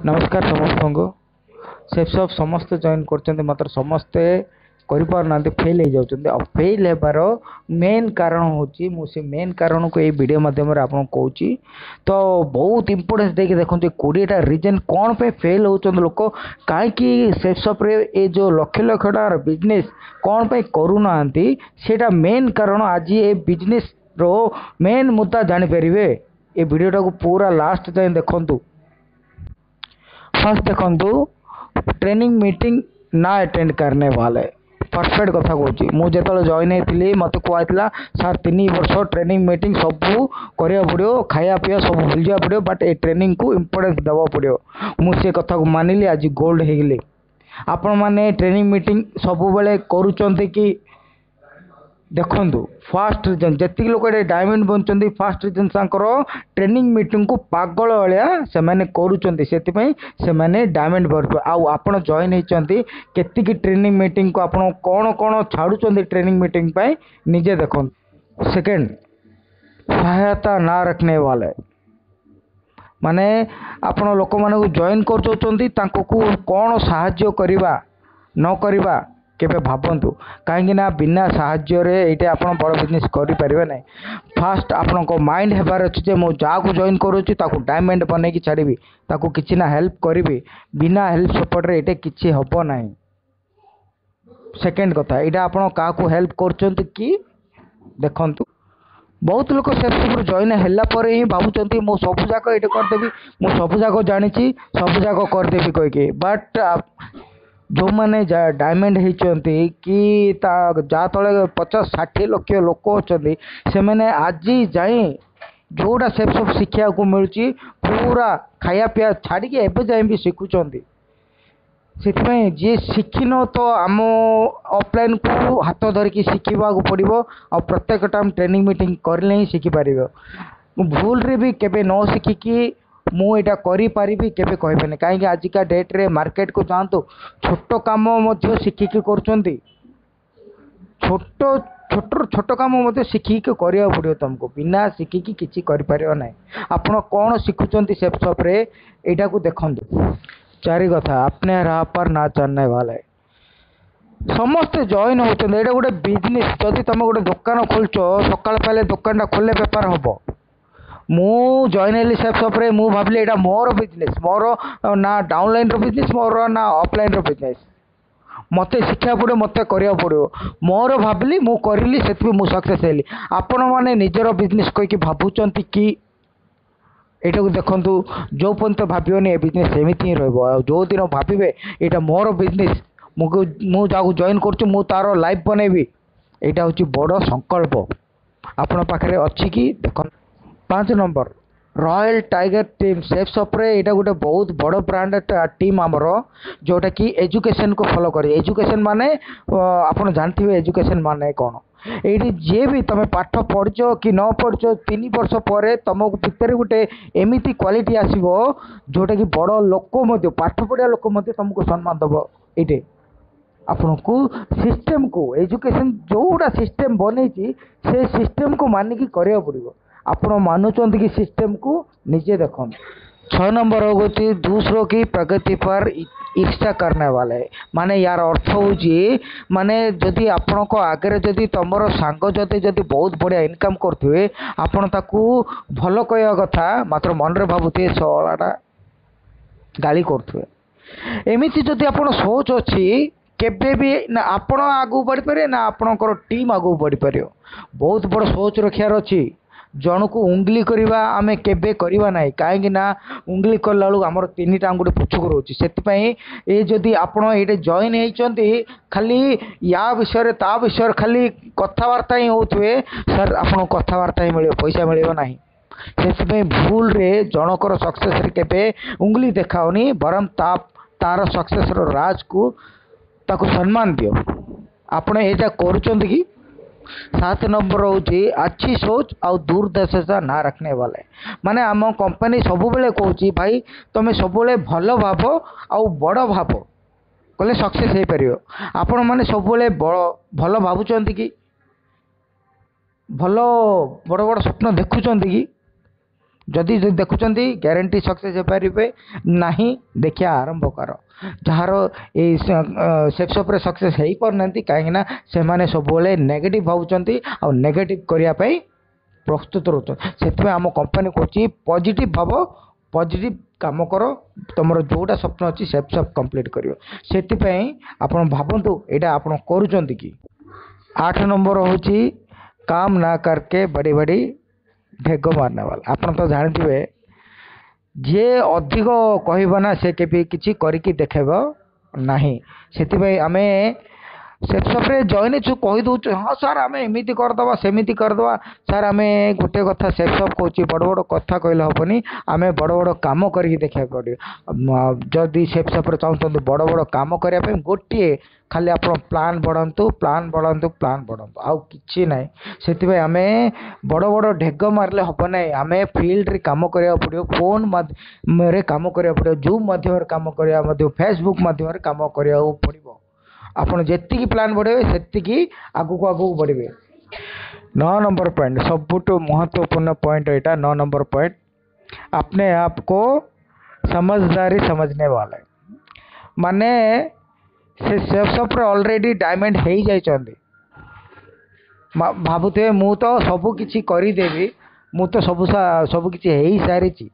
नमस्कार समस्त को से सब समस्ते जॉइन कर मात्र समस्ते ना फेल हो जाते फेल होबार मेन कारण हूँ मुझे मेन कारण को ये वीडियो माध्यम आपको कहूँ तो बहुत इंपोर्टेंस देखिए देखते 20टा रिजन कौन पे फेल होते लोक कहीं सेप्सअप्रे ये जो लक्ष लक्ष टार बिजनेस कौन पे करूना सेटा मेन कारण आज ये बिजनेस रो मेन मुद्दा जानीपर ये वीडियोटा को पूरा लास्ट जाए देखूँ। फर्स्ट देखो ट्रेनिंग मीटिंग ना अटेंड करने वाले परफेक्ट कथा कहूँ मुझे जॉइन होती मत कहला सर 3 वर्ष ट्रेनिंग मीटिंग सब करा पड़ो खाया पीया सब भूल जा पड़ो बट ए ट्रेनिंग को इम्पोर्टेंस देवा पड़ो मुझे कथा को मानिली आज गोल्ड हो आपण मैंने ट्रेनिंग मीटिंग सब बेले करुँच कि देखु फास्ट रिजन जी लोग ये डायमंड बनते फास्ट रिजन ट्रेनिंग मीटिंग को पागल भाया से डायमंड बन आप जॉइन होती केतिकी ट्रेनिंग मीटिंग को आप कौन कौन छाड़ुं ट्रेनिंग मीटिंग निजे देखो। सेकेंड सहायता ना रखने वाले माने आपण लोक मान जॉइन कर कौन साहाय्य करवा न करवा केबे भावतु कहीं बिना साहाय्य ये आप बड़ बिजनेस करें ना फास्ट आपण को माइंड हेबार अच्छे मो जहाँ जॉइन करुँची डायमंड बनई छाड़ी कि ना हेल्प करी बिना हेल्प सपोर्ट ये किसी हम ना। सेकेंड कथा यहाँ आप हेल्प कर देखु बहुत लोग सेप्सअप्रे जॉइन है ही भावुं मो सब जाक ये करदेवी मु सब जाक जानी सब जाक करदेवी कहीकि बट जो मैंने डायमंड होती कि जहाँ तले 50-60 लक्ष लोक अच्छा से मैंने आज जाए जोड़ा सेप्सअप शिक्षा को मिलूँ पूरा खाया पीया छाड़ी एवं जाए भी शिखुंट से जी शिखिन तो आम ऑफलाइन को हाथ धरिकी शिखा पड़ो आ प्रत्येक टाइम ट्रेनिंग मीटिंग करले ही शिखिपार भूल रे भी केबे न शिखिकी मुझा करी केबे कहबेनि कहीं आजिका डेट रे मार्केट को जातु छोट काम शिखिकी कर छोट छोट छोट काम शिखिकी करा पड़ो तुमको बिना शिखिकी किसी कर ना आप कौन शिखुंट सेप्सअप्रे यहाँ को देखु। 4 कथा अपने राह पर ना चलने वाले समस्ते जॉइन होते यहाँ गोटे बिजनेस जदि तुम गोटे दुकान खोलुच सका पाले दुकान खोले बेपार हम मु जॉइन हेली सेप्सअप्रे मु भाविली यहाँ मोर बिजनेस मोर ना डाउनलाइन बिजनेस मोर ना ऑफलाइन बिजनेस मत शिक्षा पड़ो मत करा पड़ो मोर भाविली मु करी से मु सक्सेस हेली आपण मैंने निजर बिजनेस कहीकि भावुं कि यहाँ को देखु जो पर्यंत भावनी ए बिजनेस सेमती ही रो दिन भावे यहाँ मोर बिजनेस मु जहाँ जॉइन कर तार लाइफ बनैबी यहाँ हूँ बड़ संकल्प आपण पाखे अच्छी कि देख। 5 नंबर रॉयल टाइगर टीम सेप्सअप्रे यहाँ गोटे बहुत बड़ ब्रांड टीम आमर जोटा कि एजुकेशन को फॉलो करे एजुकेशन माने आप जानते एजुकेशन माने कौन ये जी भी तुम पाठ पढ़ कि न पढ़ 3 वर्ष पर तुमको भितर गोटे एमती क्वालिटी आसो जोटा कि बड़ लोक पाठ पढ़ा लोक तुमको सम्मान दब ये आपण को सिस्टम को एजुकेशन जोड़ा सिस्टम बन से सिस्टम को मानिकी करा पड़ो आपण मानुंट कि सिस्टम को निजे देखो। 6 नंबर हो गई दूसरों की प्रगति पर ईर्ष्या करने वाले माने यार अर्थ हूँ माने जदि आपण को आगे जदि तुम सांग जदि बहुत बढ़िया इनकम करुवे आपण ताकू भल कह कथा मात्र मन रे भावुए सलाटा गाली करुवे एमती जदि आप सोच अच्छी केबे भी ना आपण आगू बढ़ी पारे ना आपणकर टीम आगू बढ़ी पार बहुत बड़ सोच रखार अच्छी जन को उंगली करवा आमे केबे करवा नहीं कहीं उंगली कला आमर 3टा आंगुठी पुछक रोचे से जदि आपण ये जॉइन होती खाली या विषय ता विषय खाली कथबार्ता ही होते सर आपन कथबार्ता ही मिले पैसा मिले ना से भूल रे जनकर सक्सेस केबे उंगली देखाओनी बरम तार सक्सेस राज को ताको सम्मान दियो आपण एटा करुचंत कि। 7 नंबर हूँ अच्छी सोच और दूरदर्शिता ना रखने वाले माने आम कंपनी सब बेले कहूँ भाई तुम्हें सब भल भाव आउ बड़ भाव कले सक्सेस हो पार आपण मैंने सब भल भावुं कि भल बड़ बड़ स्वप्न देखुं कि जदि देखुंत ग्यारंटी सक्सेस हो पारे ना देखिया आरंभ कर जार ये सेक्सअप सक्सेस हो पारना कहीं से सब नेगेटिव भावुं आ नेगेटिव करने प्रस्तुत रोचे आम कंपनी कौच पॉजिटिव भाव पॉजिटिव काम कर तुम जोटा स्वप्न अच्छी सेक्सअप कंप्लीट कर आप भावतु यहाँ आप करुँच कि 8 नंबर हूँ काम ना करके बड़ी बड़ी ढेग मारने वाला आप तो जानते जे अधिक कहना से केबे किछि करिकी देखेब नाही से आम सेक्सअप जॉइन छु कही दौच हाँ सर आम एमती करदे सेमती करदे सर आम गोटे कथा सेक्सअप कौच बड़ बड़ कथा कहले हेनी आम बड़ बड़ कम करके देखा पड़ो जदि सेक्सअप चाहते बड़ बड़ कम करने गोटे खाली आप प्लान बढ़ातु प्लान बढ़ातु प्लान बढ़ातु आउ कि ना से आम बड़ बड़ ढेग मारे हम ना आम फिल्ड रे कम करा पड़ो फोन रे कम करा पड़ो जूम मध्यम कम करा फेसबुक मध्यम कम करा पड़ो आपड़ जी प्लान बढ़े से आगू आगू बढ़े 9 नंबर पॉइंट सबुठ महत्वपूर्ण पॉइंट यहाँ 9 नंबर पॉइंट अपने आप को समझदारी समझने वाला माने से सेक्सअप ऑलरेडी डायमंड हो जाइछन्ती भावुथे मु तो सब किछि करिदेवी मु तो सब किछि हो सारी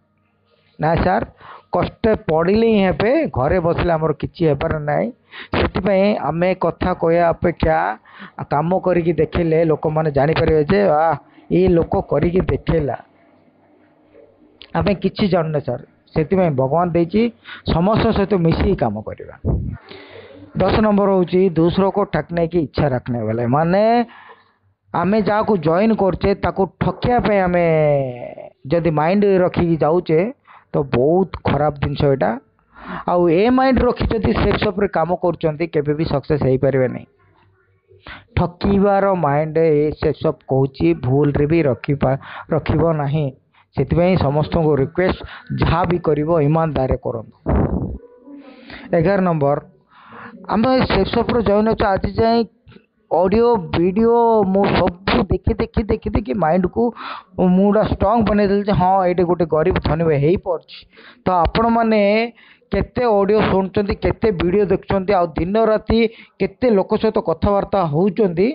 ना सर कष्ट पड़े ही हे घरे बसले आमर किछि हेबार नाई से आम कथा कहया अपेक्षा काम करिकी देखिले लोक मैंने जानीपर जे ये लोक करिकी देखला आम कि जानने सर से भगवान देती समस्त सहित मिसी काम करवा 10 नंबर हूँ दूसरों को ठकने की इच्छा रखने वाले माने आमे जहाँ को जॉइन करचे ताको ठकिया आम जदि माइंड रखिकी जाऊचे तो बहुत खराब जिनस यहाँ आउ ए माइंड रखी जदि सेक्सअप काम कर भी सक्सेस हो पारे नहीं ठकीबार माइंड ए सेक्सअप कहूँ भूल रे भी रखिब नहीं से समस्त को रिक्वेस्ट जहाँ भी कर ईमानदार करूँ 11 नंबर आम सेक्सअप जॉइन अच्छे आज जाए ऑडियो वीडियो मु सब देखी देखी देखी देखी माइंड को मुझा स्ट्रंग बनईदे हाँ ये गोटे गरीब धनी हो पार्छ तो आपण मैंने केते ऑडियो शुणुंट केते वीडियो देखुं आ दिन राति केते लोक सहित कथबार्ता होउचंदी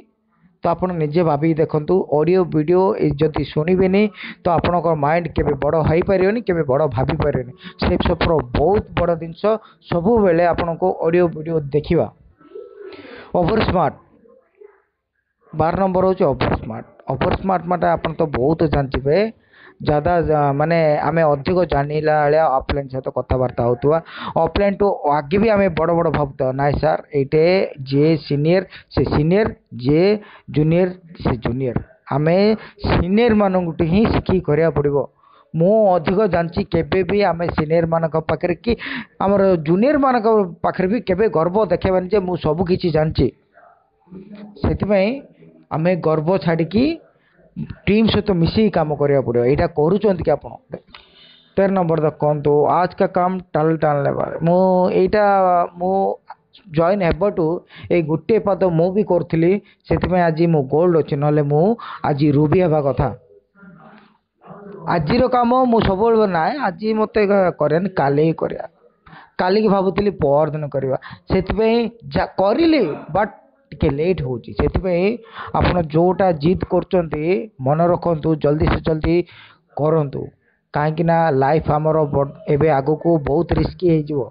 तो आप निजे भाभी देखु ऑडियो वीडियो जदि शुणिबेनी तो आपणकर माइंड केबे बड़ हो पारे केबे बड़ भाभी पारे सेक्सअप बहुत बड़ जिनस सबु बेले आपण को ऑडियो वीडियो देखिबा ओवर स्मार्ट 12 नंबर हूँ ओवर स्मार्ट माटे आप तो बहुत जानते ज़्यादा माने आम अधिक जानिला ऑफलाइन सहित कथबार्ता होता ऑफलाइन टू आगे भी आम बड़ बड़ भावता ना सर ये जे सीनियर से सीनियर जे जूनियर से जूनियर आम सीनियर मानू ही शिखी करा पड़ो मु अधिक जानची केबे भी आम सीनियर मानक पाखरे कि आमर जूनियर मानक पाखरे भी केबे गर्व देखेबानी जे मु सब किछि जानची से आम गर्व छाड़ी टीम सहित तो मिसी काम करा पड़ो यहाँ करुँच कि आप 13 नंबर देखो आज का काम टाल टालने वाले मुझा मु जॉइन हेबटू ये गोटे पाद मु भी करी से आज मो गोल्ड अच्छे ना आज रूबी हवा कथा आज काम मु सब ना आज मत करे काली करा काली भावुली पर दिन करवा से करली बट टिके लेट हो आप जोटा जिद कर मन रखु जल्दी से जल्दी करूँ कहीं लाइफ आमर एवं आग को बहुत रिस्की हो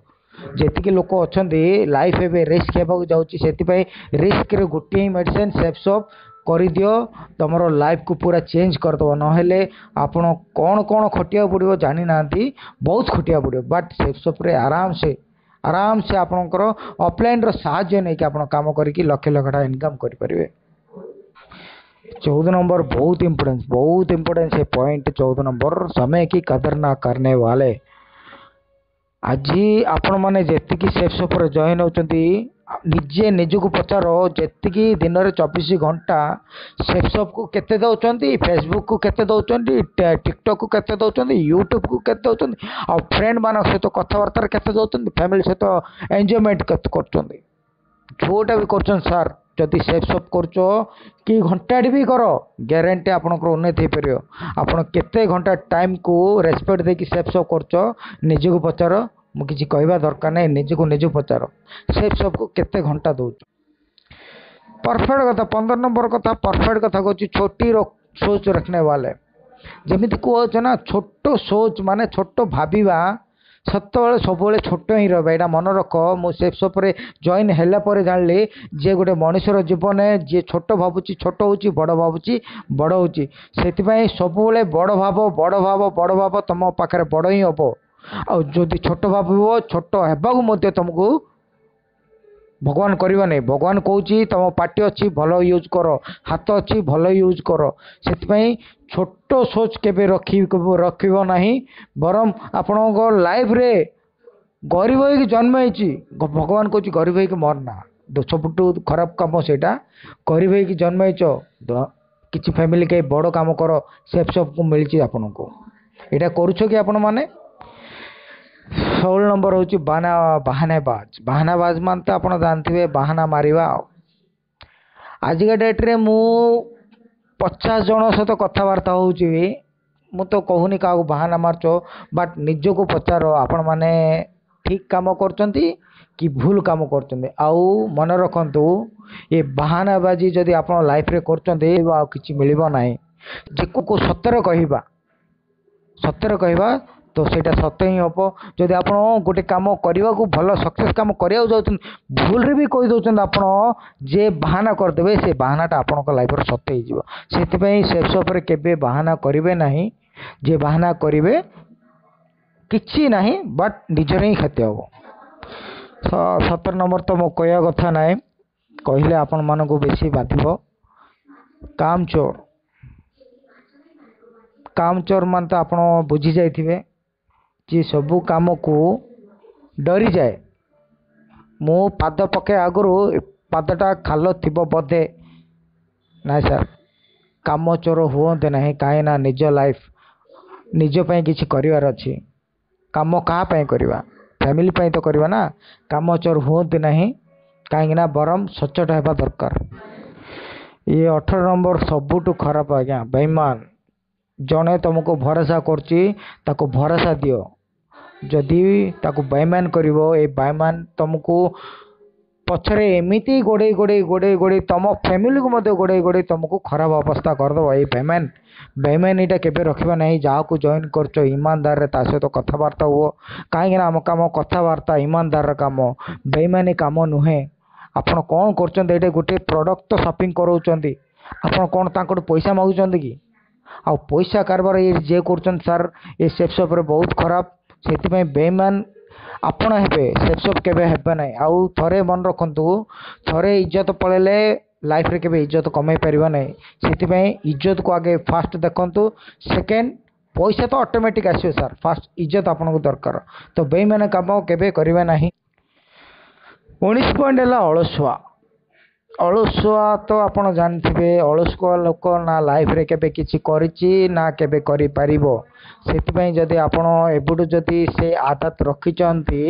जी लोक अच्छा लाइफ एवं रिस्क होगा जाऊँगी रिस्क रे गोटे ही मेडिसिन सेक्सअप कर दियो तुम लाइफ को पूरा चेंज करदे ना आपण कौन कौन खटिया पड़ो जानी ना बहुत खटिया पड़ो बट सेक्सअप आराम से आपणकर ऑफलाइन साहाय्य नहीं कि आप काम करके लक्ष लक्ष टाका इनकम करें 14 नंबर बहुत इम्पोर्टेंस है पॉइंट 14 नंबर समय की कदर ना करने वाले आज आपण मैंने जी सेक्सअप जॉइन होती निजे निजक पचार जी दिन में 24 घंटा सेक्सअप को केते दौरान फेसबुक को केते दौरान टिकटॉक को केते दौरान यूट्यूब को केते दौरान आ फ्रेंड मान सहित कथबार्ता केते दौरान फैमिली सहित एंजॉयमेंट केते कर जोटा भी कर सर जदि सेफ सप करुच कि घंटाटे भी कर ग्यारंटी आपंकर उन्नति हो पार। आपड़ केते घंटा टाइम को रेस्पेक्ट देकी सेफ सप करुच निजको पचार। मु किसी कहवा दरकार नहीं, निजको निज पचार सेफ सप को केते घंटा दौ। परफेक्ट कथा 15 नंबर कथा परफेक्ट कथा कहूँ छोटी सोच रखने वाले जमी कहे ना छोट सोच माने छोट भाविबा सतबले सब छोट ही रहा। यहाँ मन रख मु सेफ सप्रे जॉइन है जानी जे गोटे मनुष्यर जीवन जी छोट भावुची छोट हो बड़ भावुची बड़ हो से सब बड़ भाव बड़ भाव बड़ भाव तुम पाखे बड़ ही हम। आदि छोट भाव छोट होगा तुमको भगवान करवा नहीं। भगवान कौची तुम पार्टी अच्छी भल यूज कर, हाथ अच्छी भल यूज कर। से छोट सोच केबे रखिब नहीं बरम आपण लाइफ रे गरीब हो जन्म होती भगवान कौच गरीब हो मरना सबुठ खराब कम से गरीब हो जन्म हो किसी फैमिली कहीं बड़ काम कर सेफ सब मिली आपन को यहाँ करुछ कि आपण मैंने 16 नंबर हूँ बहानाबाज। बहानाबाज मान तो आप जानते बहाना मारिबा। आजिका डेट रे मु 50 जन सहित कथबार्ता होची मु तो कहूनी क्या बहाना मारच बट निजको पचार आपण माने ठीक काम करचंती कि भूल काम करचंती। आउ मन रखंतु ये बहानाबाजी जदि आप लाइफ रे करचंती आ किछि मिलिबो नाही। जे को सत्यर कहवा तो सेटा सत्य ही हम। जदि आप गोटे कम करने को भल सक्सेस कम करने जाऊँ भूल रे भी कही दौरान आप जे बहाना करदे से बहानाटा आपण लाइफ सत्य हो। सेफ सप केबे बहाना करेंगे नहीं, जे बहाना करेंगे किसी नहीं बट निजर ही क्षति हम। 17 नंबर तो मो कह कथा ना कहले आपण मान को बेसी बाधिब। कामचोर। कामचोर मान तो आप बुझी जाइए जी सबू काम को डरी जाए। मो पाद पके आगु पादटा खाल थी बोधे ना सर काम चोर हुए ना कहीं ना निज लाइफ निजपाई किसी करार अच्छी काम क्या करवा फैमिली पाई तो करवा ना। काम चोर हुए ना कहीं बरम सचोट होगा दरकार। ये 18 नंबर सबुठ खराब आज्ञा बेईमान। जड़े तुमको भरोसा करची ताको भरोसा दियो जदि ताको बेईमान करिवो ए बेईमान तुमको पछरे एमिति गोड़े गोड़े गोड़े गोड़े तुम फैमिली को मध्य गोड़े गोड़े तुमको खराब अवस्था करदे। ये बेईमान बेईमान यहाँ केबे रखा नहीं। जहाँ को जॉइन करछ ईमानदार ता सहित कथबार्ता हुओ कहीं आम कम कथबार्ता ईमानदार काम बेईमानी काम नुहे। आपड़ कौन कर गोटे प्रोडक्ट तो शॉपिंग कराउछंती आपड़ कौन तांको पैसा मागुछंती कि आ पैसा कारबार ये जे कर सर ये सेफ सप बहुत खराब। से बेईमान आपण हेबे सेफ सप केबे हेबे नहीं। आउ थरे मन रखंतु थरे इज्जत पड़ेले लाइफ रे केबे इज्जत कमाई परिबा नहीं। से इज्जत को आगे फास्ट देखंतु सेकेंड पैसा तो ऑटोमेटिक आसियो सर फास्ट इज्जत आपन को दरकार। तो बेईमान काम केबे करिबा नहीं। 19 पॉइंट है अलसुआ। अलसुआ तो आप जानते अलसुआ लोक ना लाइफ रे केबे किछि करिछि ना केबे करि परिबो। सेतिपई जदि आपण एबुडु जदि से आदत रखिचंती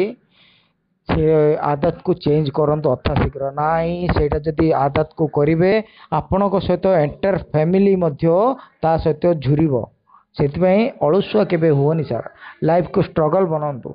से आदत को चेंज करंतु अर्थशीघ्र नाई। सेटा जदि आदत को करिवे आपणक सहित एंटर फैमिली मध्य ता सहित झुरिबो। सेतिपई अलसुआ केबे होनी सर लाइफ को स्ट्रगल बनंतु।